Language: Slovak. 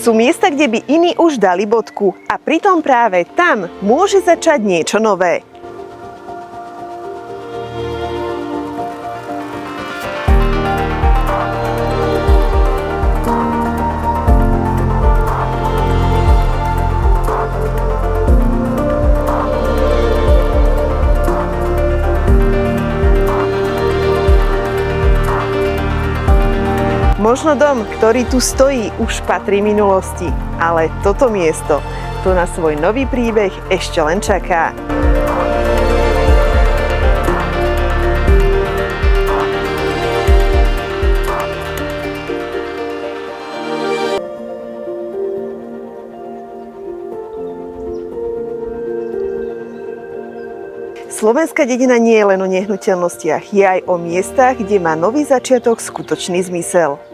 Sú miesta, kde by iní už dali bodku a pritom práve tam môže začať niečo nové. Možno dom, ktorý tu stojí, už patrí minulosti, ale toto miesto tu na svoj nový príbeh ešte len čaká. Slovenská dedina nie je len o nehnuteľnostiach, je aj o miestach, kde má nový začiatok skutočný zmysel.